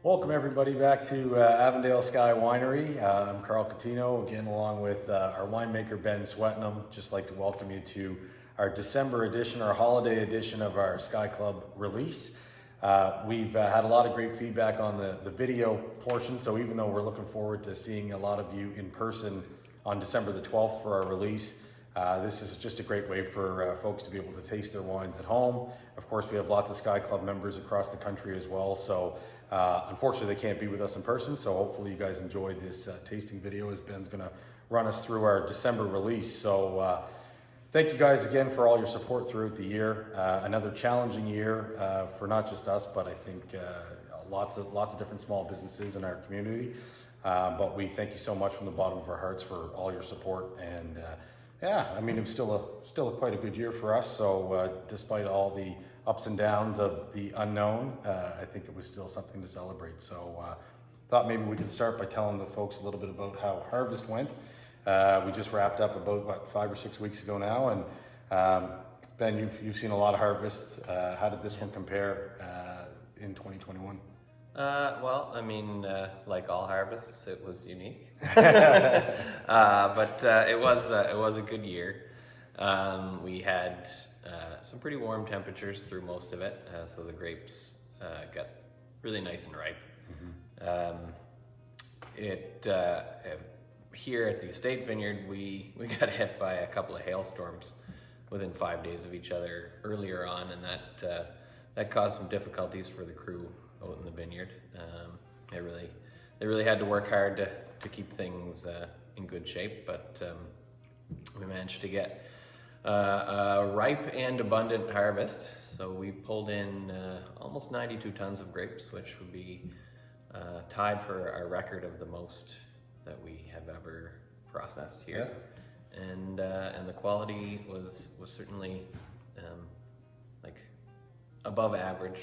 Welcome everybody back to Avondale Sky Winery. I'm Karl Coutinho, again along with our winemaker Ben Swetnam. Just like to welcome you to our December edition, our holiday edition of our Sky Club release. We've had a lot of great feedback on the video portion, so even though we're looking forward to seeing a lot of you in person on December the 12th for our release, this is just a great way for folks to be able to taste their wines at home. Of course, we have lots of Sky Club members across the country as well, so unfortunately they can't be with us in person, so hopefully you guys enjoyed this tasting video as Ben's going to run us through our December release. So thank you guys again for all your support throughout the year. Another challenging year for not just us, but I think lots of different small businesses in our community. But we thank you so much from the bottom of our hearts for all your support. And yeah, I mean, it was still quite a good year for us. So despite all the ups and downs of the unknown, I think it was still something to celebrate. So thought maybe we could start by telling the folks a little bit about how harvest went. We just wrapped up about 5 or 6 weeks ago now, and Ben, you've seen a lot of harvests. How did this one compare in 2021? Well, I mean, like all harvests, it was unique, but it was a good year. We had some pretty warm temperatures through most of it, so the grapes got really nice and ripe. Here at the estate vineyard, we got hit by a couple of hailstorms within 5 days of each other earlier on, and that caused some difficulties for the crew out in the vineyard. They really had to work hard to keep things in good shape, but we managed to get a ripe and abundant harvest. So we pulled in almost 92 tons of grapes, which would be tied for our record of the most that we have ever processed here. Yeah. And the quality was certainly like above average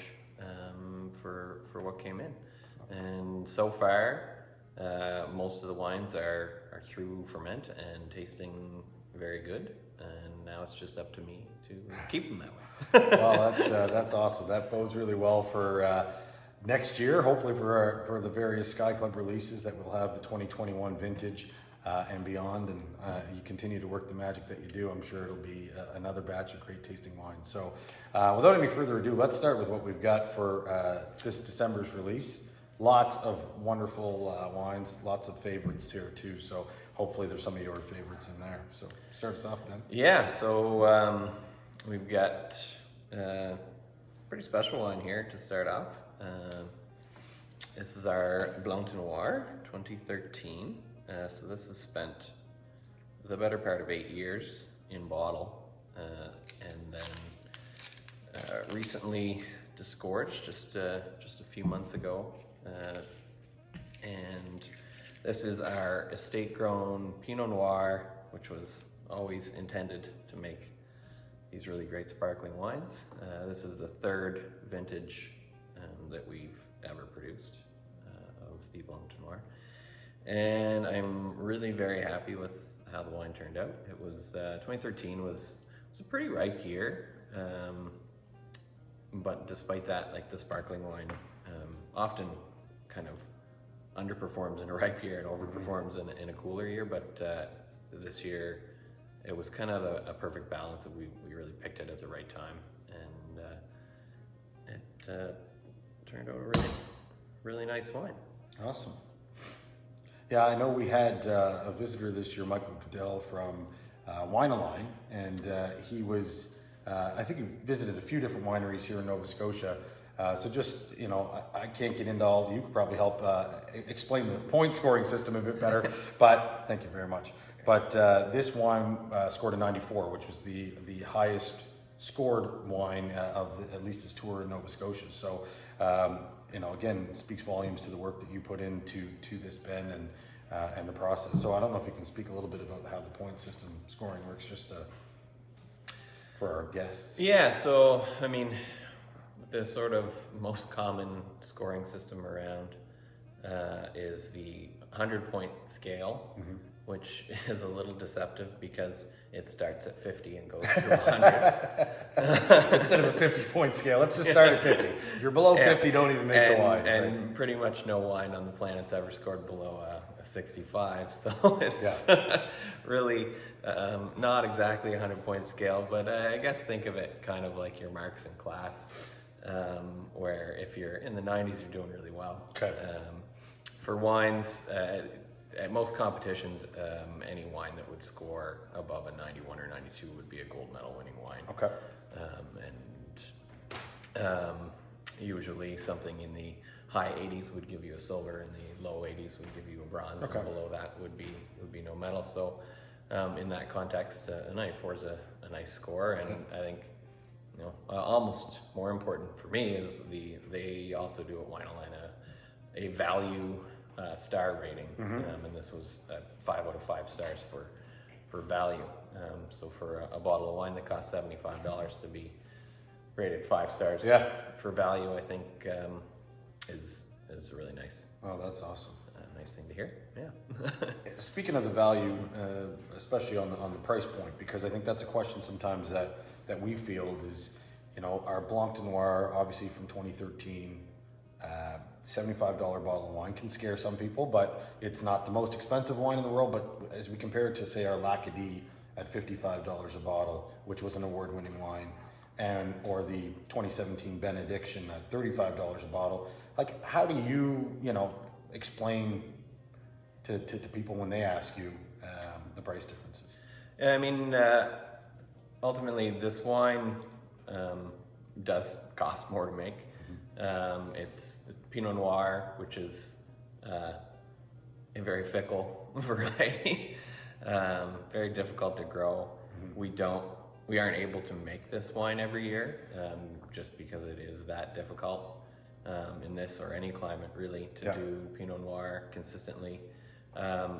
for what came in. And so far, most of the wines are through ferment and tasting very good. And now it's just up to me to keep them that way. Well, that's awesome. That bodes really well for next year, hopefully for the various Sky Club releases that we'll have the 2021 vintage and beyond. And you continue to work the magic that you do. I'm sure it'll be another batch of great tasting wines. So without any further ado, let's start with what we've got for this December's release. Lots of wonderful wines, lots of favorites here too. So hopefully there's some of your favorites in there. So start us off, Ben. Yeah, so we've got a pretty special wine here to start off. This is our Blanc de Noir 2013. So this has spent the better part of 8 years in bottle, and then recently disgorged just a few months ago. And this is our estate-grown Pinot Noir, which was always intended to make these really great sparkling wines. This is the third vintage that we've ever produced of the Blanc de Noir. And I'm really very happy with how the wine turned out. It was 2013 was a pretty ripe year, but despite that, like the sparkling wine often kind of underperforms in a ripe year and overperforms in a cooler year. But this year, it was kind of a perfect balance. We really picked it at the right time, and it turned out a really nice wine. Awesome. Yeah, I know we had a visitor this year, Michael Goodell from Wine Align, and he was, I think he visited a few different wineries here in Nova Scotia. So just, you know, I can't get into all, you could probably help explain the point scoring system a bit better, but thank you very much. But this wine scored a 94, which was the highest scored wine of at least his tour in Nova Scotia. So, you know, again, speaks volumes to the work that you put into this, Ben, and the process. So I don't know if you can speak a little bit about how the point system scoring works, just for our guests. Yeah, so, I mean, the sort of most common scoring system around is the 100-point scale. which is a little deceptive because it starts at 50 and goes to 100. Instead of a 50-point scale, let's just start at 50. If you're below 50, don't even make the wine. And right? pretty much no wine on the planet's ever scored below a 65, so it's really not exactly a 100-point scale, but I guess think of it kind of like your marks in class, where if you're in the 90s, you're doing really well. Okay. For wines, at most competitions, any wine that would score above a 91 or 92 would be a gold medal winning wine. Okay. Usually something in the high 80s would give you a silver, and the low 80s would give you a bronze, Okay. and below that would be no medal. So in that context, a 94 is a nice score, and I think almost more important for me is they also do at Wineline a value star rating, and this was 5 out of 5 stars for value. So for a bottle of wine that costs $75 to be rated 5 stars for value, I think is really nice. Oh, that's awesome. Nice thing to hear. Yeah. Speaking of the value, especially on the price point, because I think that's a question sometimes that we field is, our Blanc de Noir, obviously from 2013, $75 bottle of wine can scare some people, but it's not the most expensive wine in the world. But as we compare it to, say, our Lacadie at $55 a bottle, which was an award-winning wine, or the 2017 Benediction at $35 a bottle, like, how do you, explain to people when they ask you the price differences? I mean, ultimately, this wine does cost more to make. It's Pinot Noir, which is a very fickle variety, very difficult to grow. We aren't able to make this wine every year, just because it is that difficult in this or any climate really to do Pinot Noir consistently.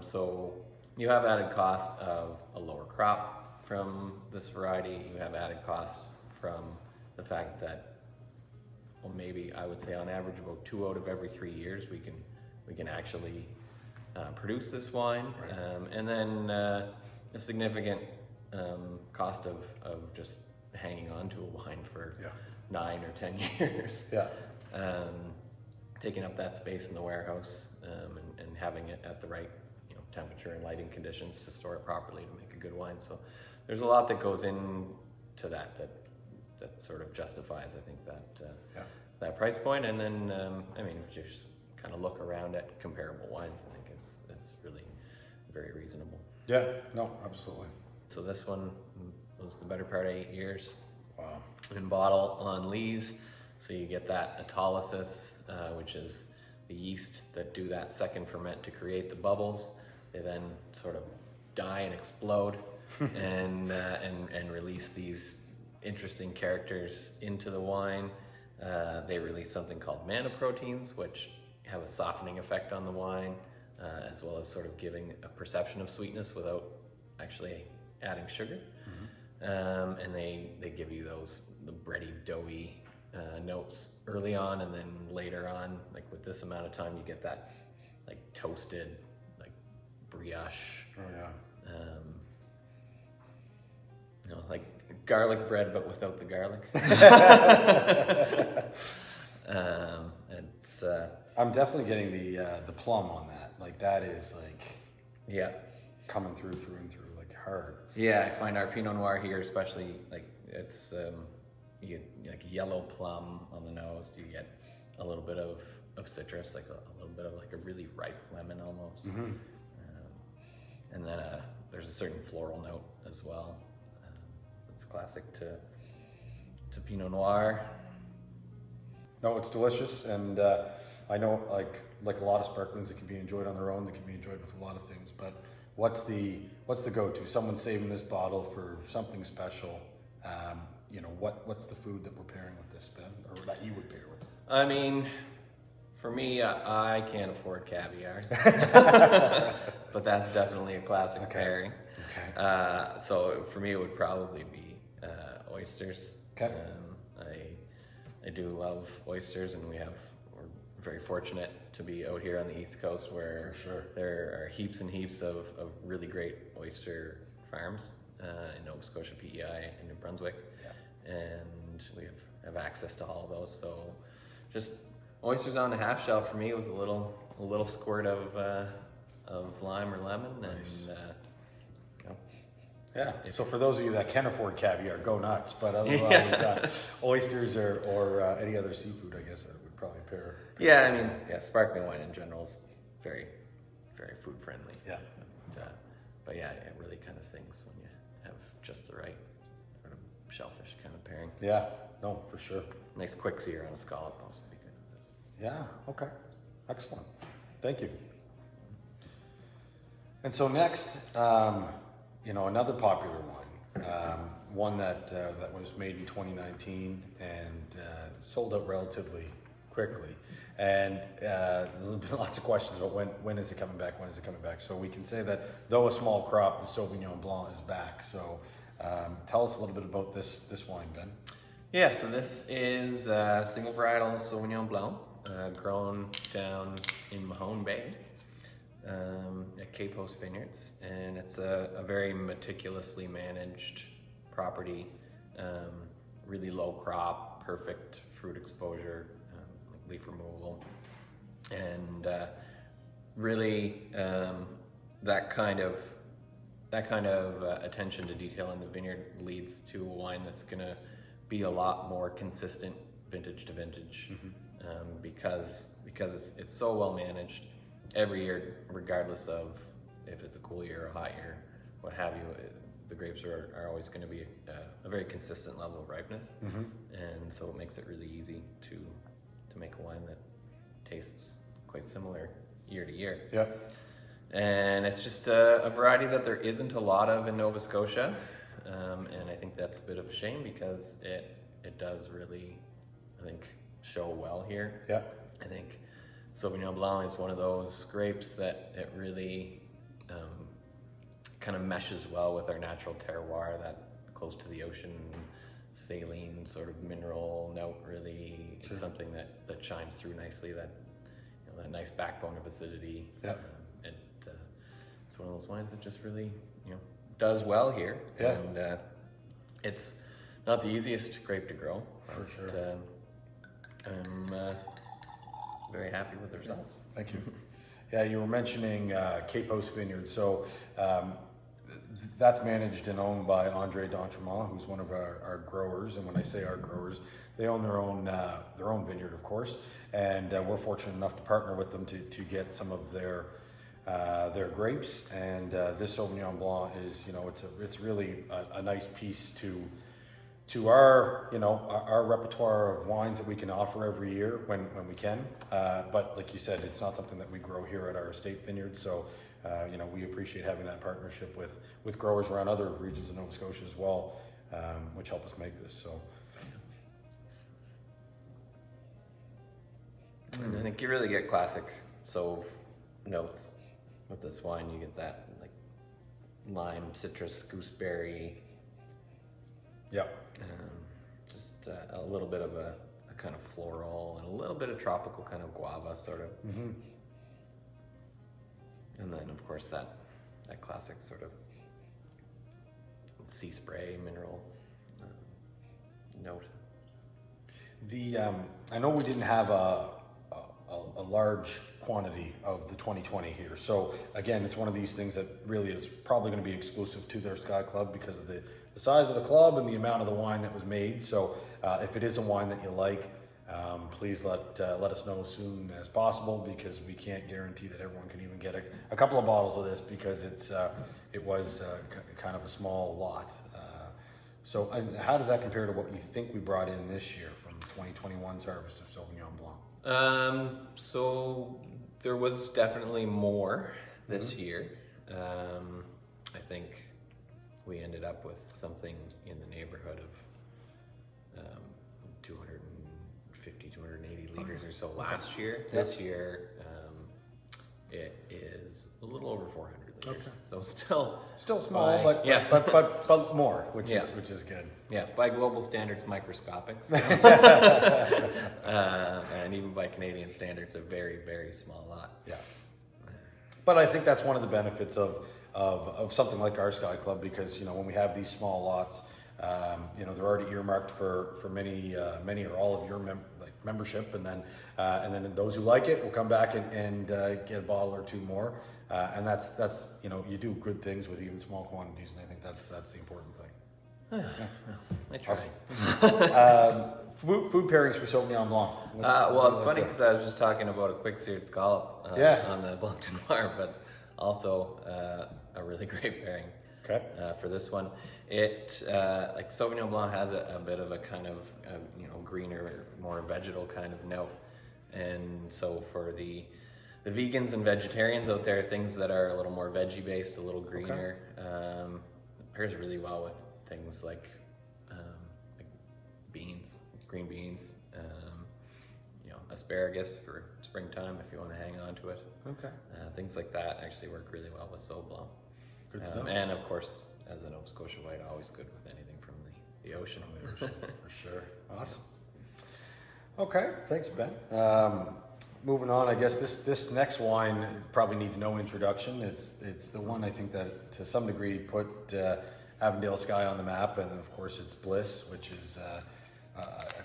So you have added cost of a lower crop from this variety. You have added costs from the fact that, well, maybe I would say on average about 2 out of every 3 years we can actually produce this wine, and then a significant cost of just hanging on to a wine for 9 or 10 years. Taking up that space in the warehouse, and having it at the right temperature and lighting conditions to store it properly to make a good wine. So there's a lot that goes into that sort of justifies, I think, that price point. And then I mean, if you just kind of look around at comparable wines, I think it's really very reasonable. Yeah, no, absolutely. So this one was the better part of 8 years. Wow. In bottle on lees, so you get that autolysis, which is the yeast that do that second ferment to create the bubbles. They then sort of die and explode, and release these interesting characters into the wine. They release something called mannoproteins, which have a softening effect on the wine, as well as sort of giving a perception of sweetness without actually adding sugar. And they give you the bready, doughy notes early on, and then later on, like with this amount of time, you get that like toasted, like brioche. Like garlic bread, but without the garlic. I'm definitely getting the plum on that. Like, that is like coming through and through, like, hard. Yeah, I find our Pinot Noir here, especially, like, it's you get like yellow plum on the nose. You get a little bit of citrus, like a little bit of like a really ripe lemon almost, and then there's a certain floral note as well. It's classic to Pinot Noir. No, it's delicious, and I know like a lot of sparklings that can be enjoyed on their own, that can be enjoyed with a lot of things. But what's the go-to? Someone's saving this bottle for something special. What's the food that we're pairing with this, Ben, or that you would pair with? I mean, for me, I can't afford caviar, but that's definitely a classic pairing. Okay. So for me, it would probably be oysters. Okay. I do love oysters, and we're very fortunate to be out here on the East Coast where For sure. there are heaps and heaps of really great oyster farms in Nova Scotia, PEI, and New Brunswick. Yeah. And we have access to all of those. So just oysters on the half shell for me with a little squirt of lime or lemon. Nice. And Yeah. So for those of you that can afford caviar, go nuts. But otherwise, oysters or any other seafood, I guess that would probably pair. yeah, I mean, sparkling wine in general is very, very food friendly. Yeah. But yeah, it really kind of sings when you have just the right sort of shellfish kind of pairing. Yeah. No, for sure. Nice quick sear on a scallop also be good with this. Yeah. Okay. Excellent. Thank you. And so next, another popular wine, one that was made in 2019 and sold out relatively quickly. And there's been lots of questions about when is it coming back, when is it coming back. So we can say that though a small crop, the Sauvignon Blanc is back. So tell us a little bit about this wine, Ben. Yeah, so this is single varietal Sauvignon Blanc, grown down in Mahone Bay at Cape Host Vineyards. And it's a very meticulously managed property, really low crop, perfect fruit exposure, leaf removal, and really that kind of attention to detail in the vineyard leads to a wine that's going to be a lot more consistent vintage to vintage, because it's so well managed every year, regardless of if it's a cool year or a hot year, what have you. The grapes are always going to be a very consistent level of ripeness, and so it makes it really easy to make a wine that tastes quite similar year to year. Yeah. And it's just a variety that there isn't a lot of in Nova Scotia, and I think that's a bit of a shame because it does really, I think, show well here. Yeah. I think Sauvignon Blanc is one of those grapes that it really kind of meshes well with our natural terroir, that close to the ocean, saline sort of mineral note. Really, it's something that shines through nicely. That that nice backbone of acidity. Yeah. It's one of those wines that just really does well here. Yeah. And it's not the easiest grape to grow. For sure. But, I'm very happy with the results. Thank you. Yeah, you were mentioning Cape Host Vineyard. So that's managed and owned by Andre D'Entremont, who's one of our growers. And when I say our growers, they own their own vineyard, of course. And we're fortunate enough to partner with them to get some of their grapes. And this Sauvignon Blanc is, it's really a nice piece to our our repertoire of wines that we can offer every year when we can. But like you said, it's not something that we grow here at our estate vineyard. So we appreciate having that partnership with growers around other regions of Nova Scotia as well, which help us make this. So. And I think you really get classic Sauv notes with this wine. You get that like lime, citrus, gooseberry. Yep. Just a little bit of a kind of floral and a little bit of tropical kind of guava sort of. Mm-hmm. And then of course that classic sort of sea spray mineral note. I know we didn't have a large quantity of the 2020 here. So again, it's one of these things that really is probably going to be exclusive to their Sky Club because of the size of the club and the amount of the wine that was made. So if it is a wine that you like, please let us know as soon as possible, because we can't guarantee that everyone can even get a couple of bottles of this, because it was kind of a small lot. So how does that compare to what you think we brought in this year from 2021's harvest of Sauvignon Blanc? So there was definitely more this year. I think we ended up with something in the neighborhood of 250, 280 liters or so last year. This year, it is a little over 400 liters. Okay. So still small, but yeah. but more, which is good. Yeah, by global standards, microscopic. And even by Canadian standards, a very, very small lot. Yeah. But I think that's one of the benefits of something like our Sky Club, because when we have these small lots, they're already earmarked for many or all of your membership, and then those who like it will come back and get a bottle or two more, and that's you do good things with even small quantities, and I think that's the important thing. I try. Awesome. Food pairings for Sauvignon Blanc. Well, it's funny because I was just talking about a quick seared scallop on the Blanc de Noir, but also a really great pairing for this one. It like Sauvignon Blanc has a bit of a kind of greener, more vegetal kind of note, and so for the vegans and vegetarians out there, things that are a little more veggie based, a little greener, it pairs really well with things like beans, green beans, asparagus for springtime if you want to hang on to it. Things like that actually work really well with Sauv Blanc. Good to know. And of course, as a Nova Scotia white, always good with anything from the ocean. For sure. Awesome. Okay, thanks, Ben. Moving on, I guess this next wine probably needs no introduction. It's the one I think that to some degree put Avondale Sky on the map, and of course it's Bliss, which is a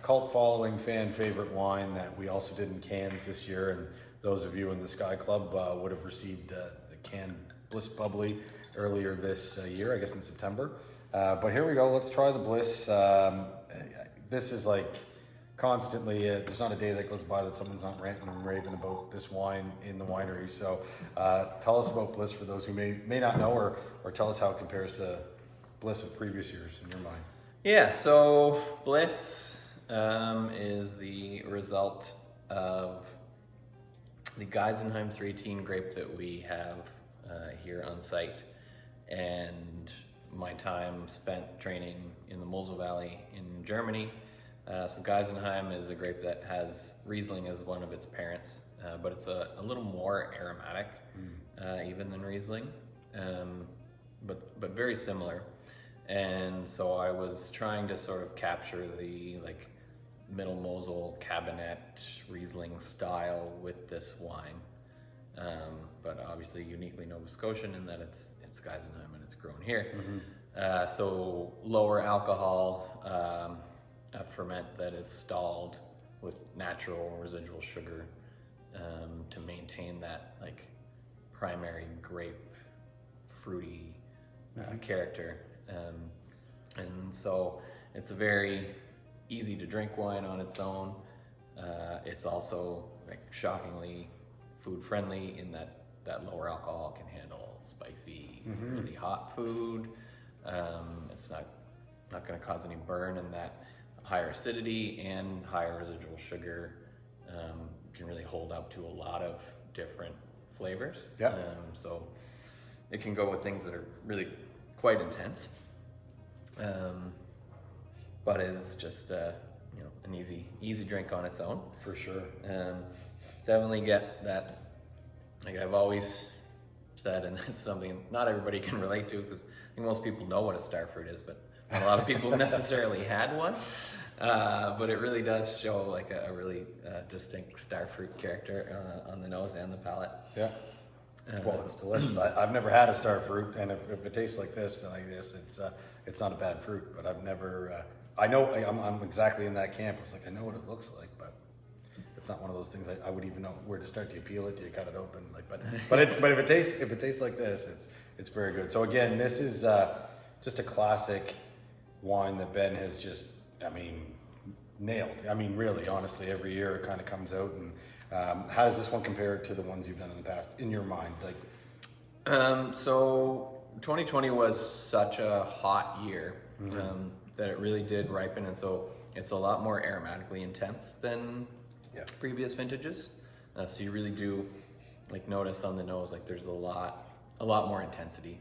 cult following fan favorite wine that we also did in cans this year, and those of you in the Sky Club would have received the canned Bliss Bubbly earlier this year, I guess in September. But here we go, let's try the Bliss. This is like constantly, there's not a day that goes by that someone's not ranting and raving about this wine in the winery. So tell us about Bliss for those who may not know, or tell us how it compares to Bliss of previous years in your mind. Yeah, so Bliss is the result of the Geisenheim 318 grape that we have here on site, and my time spent training in the Mosel Valley in Germany. So Geisenheim is a grape that has Riesling as one of its parents, but it's a little more aromatic even than Riesling, but very similar. And so I was trying to sort of capture the Middle Mosel Cabernet Riesling style with this wine, but obviously uniquely Nova Scotian in that it's Geisenheim and it's grown here. So lower alcohol, a ferment that is stalled with natural residual sugar to maintain that primary grape fruity character. And so it's a very easy to drink wine on its own. It's also shockingly food friendly in that lower alcohol can handle spicy, really hot food. It's not going to cause any burn, and that higher acidity and higher residual sugar can really hold up to a lot of different flavors. So it can go with things that are really quite intense, but is just an easy drink on its own. For sure. Definitely get that. I've always said, and that's something not everybody can relate to, because I think most people know what a starfruit is, but not a lot of people necessarily had one. But it really does show a really distinct starfruit character on the nose and the palate. Yeah. Well, it's delicious. I've never had a starfruit, and if it tastes like this, it's not a bad fruit. But I've never. I know I'm exactly in that camp. It's I know what it looks like, but it's not one of those things I would even know where to start. Do you peel it? Do you cut it open? But if it tastes like this, it's very good. So again, this is just a classic wine that Ben has just nailed. Really, honestly, every year it kind of comes out. And how does this one compare to the ones you've done in the past, in your mind? So 2020 was such a hot year that it really did ripen, and so it's a lot more aromatically intense than previous vintages. So you really do notice on the nose there's a lot more intensity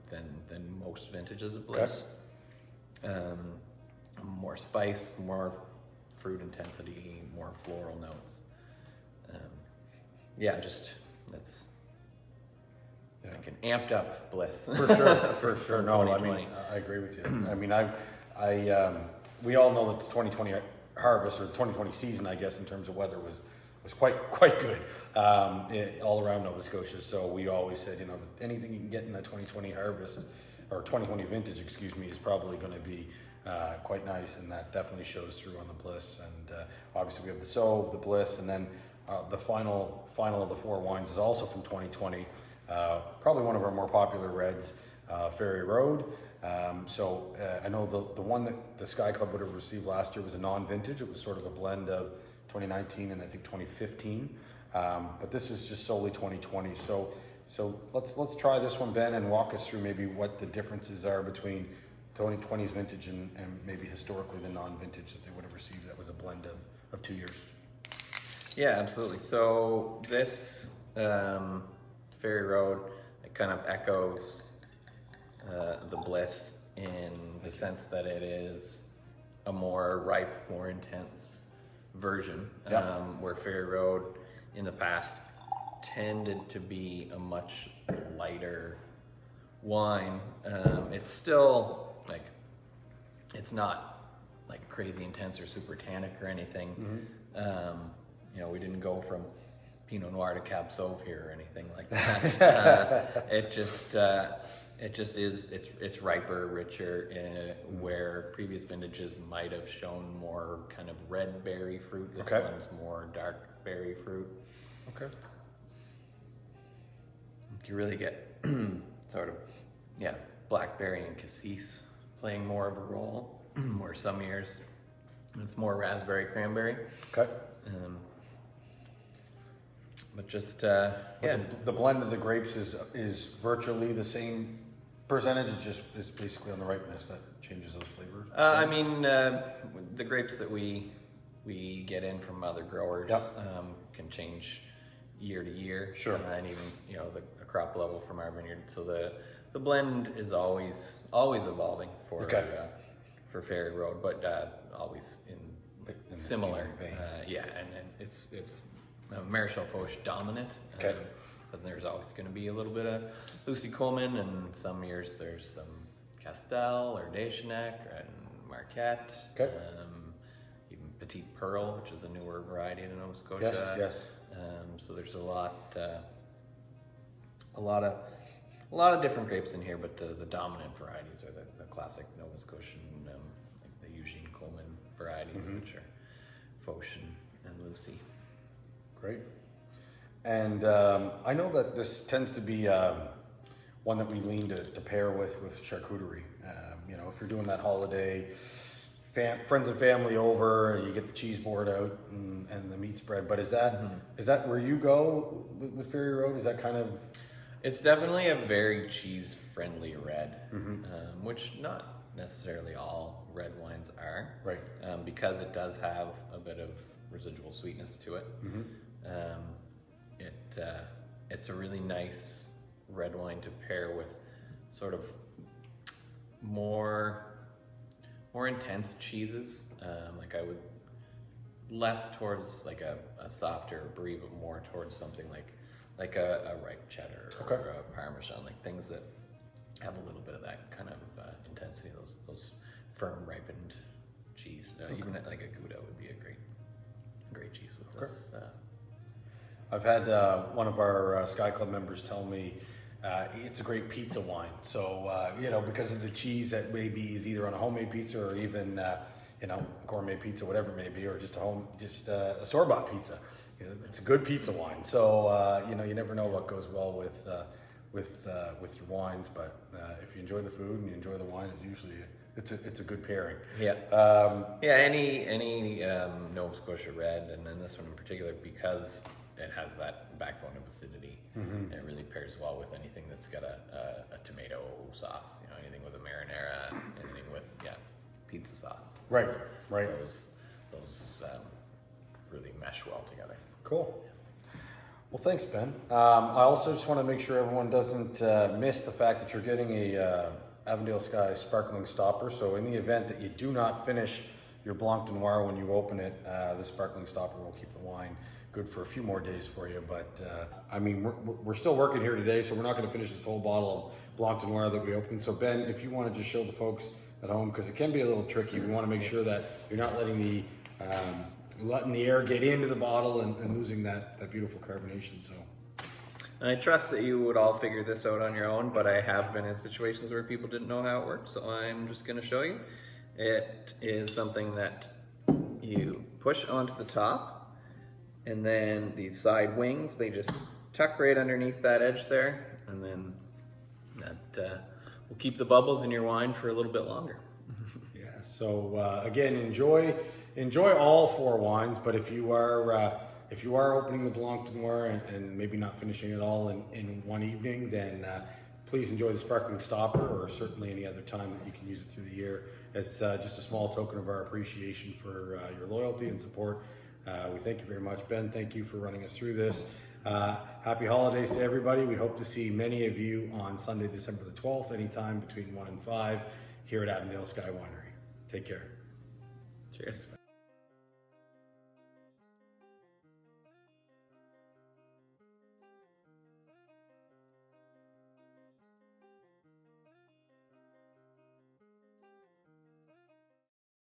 than most vintages of Bliss. More spice, more fruit intensity, more floral notes. Just it's like an amped up Bliss. For sure, for sure. No, I 2020. mean, I agree with you. I mean, we all know that the 2020 harvest, or the 2020 season, I guess, in terms of weather was quite good all around Nova Scotia. So we always said, you know, that anything you can get in a 2020 harvest, or 2020 vintage, excuse me, is probably going to be quite nice, and that definitely shows through on the Bliss. And obviously we have the Sauve, the Bliss, and then the final of the 4 wines is also from 2020. Probably one of our more popular reds, Ferry Road. I know the one that the Sky Club would have received last year was a non-vintage. It was sort of a blend of 2019 and I think 2015. But this is just solely 2020. So let's try this one, Ben, and walk us through maybe what the differences are between 2020's vintage and maybe historically the non-vintage that they would have received that was a blend of 2 years. Yeah, absolutely. So this Ferry Road, it kind of echoes the Bliss in the sense that it is a more ripe, more intense version, where Ferry Road in the past tended to be a much lighter wine. It's still like, it's not like crazy intense or super tannic or anything. You know, we didn't go from Pinot Noir to Cab Sauv here or anything like that. It just is, it's riper, richer, where previous vintages might have shown more kind of red berry fruit. This one's more dark berry fruit. Okay. You really get sort of, blackberry and cassis playing more of a role, where some years it's more raspberry cranberry. Okay. But just the blend of the grapes is virtually the same percentage. It's basically on the ripeness that changes those flavors. I mean, the grapes that we get in from other growers can change year to year. Sure. And even, you know, the crop level from our vineyard. So the blend is always evolving for Ferry Road, but always in similar vein. And it's Marichal Foch dominant. Okay. But there's always going to be a little bit of Lucy Coleman, and some years there's some Castel or Deschenec and Marquette. Okay. Even Petite Pearl, which is a newer variety in Nova Scotia. Yes. So there's a lot of different grapes in here, but the dominant varieties are the classic Nova Scotian, like the Eugene Coleman varieties, which are Foch and Lucy. Great. And I know that this tends to be one that we lean to pair with charcuterie. You know, if you're doing that holiday, friends and family over, and you get the cheese board out and the meat spread. But is that where you go with Ferry Road? Is that kind of? It's definitely a very cheese-friendly red, which not necessarily all red wines are. Right. Because it does have a bit of residual sweetness to it. It's a really nice red wine to pair with sort of more intense cheeses. Like I would less towards like a softer brie, but more towards something like a ripe cheddar or a Parmesan, like things that have a little bit of that kind of intensity. Those firm ripened cheese. Even like a Gouda would be a great cheese with this. I've had one of our Sky Club members tell me it's a great pizza wine. So, you know, because of the cheese that maybe is either on a homemade pizza or even, you know, gourmet pizza, whatever it may be, or just a store-bought pizza. It's a good pizza wine. So, you know, you never know what goes well with your wines, but if you enjoy the food and you enjoy the wine, it's a good pairing. Any Nova Scotia red, and then this one in particular, because it has that backbone of acidity. It really pairs well with anything that's got a tomato sauce. You know, anything with a marinara, anything with pizza sauce. Right. Those really mesh well together. Cool. Well, thanks, Ben. I also just want to make sure everyone doesn't miss the fact that you're getting a Avondale Sky sparkling stopper. So in the event that you do not finish your Blanc de Noir when you open it, the sparkling stopper will keep the wine good for a few more days for you. But I mean, we're still working here today, so we're not going to finish this whole bottle of Blanc de Noir that we opened. So Ben, if you want to just show the folks at home, because it can be a little tricky. We want to make sure that you're not letting the air get into the bottle and losing that beautiful carbonation. So I trust that you would all figure this out on your own, but I have been in situations where people didn't know how it worked, so I'm just going to show you. It is something that you push onto the top, and then these side wings, they just tuck right underneath that edge there, and then that will keep the bubbles in your wine for a little bit longer. Yeah, so again, enjoy all 4 wines, but if you are opening the Blanc de Noir and maybe not finishing it all in one evening, then please enjoy the sparkling stopper, or certainly any other time that you can use it through the year. It's just a small token of our appreciation for your loyalty and support. We thank you very much. Ben, thank you for running us through this. Happy holidays to everybody. We hope to see many of you on Sunday, December the 12th, anytime between 1 and 5 here at Avondale Sky Winery. Take care. Cheers.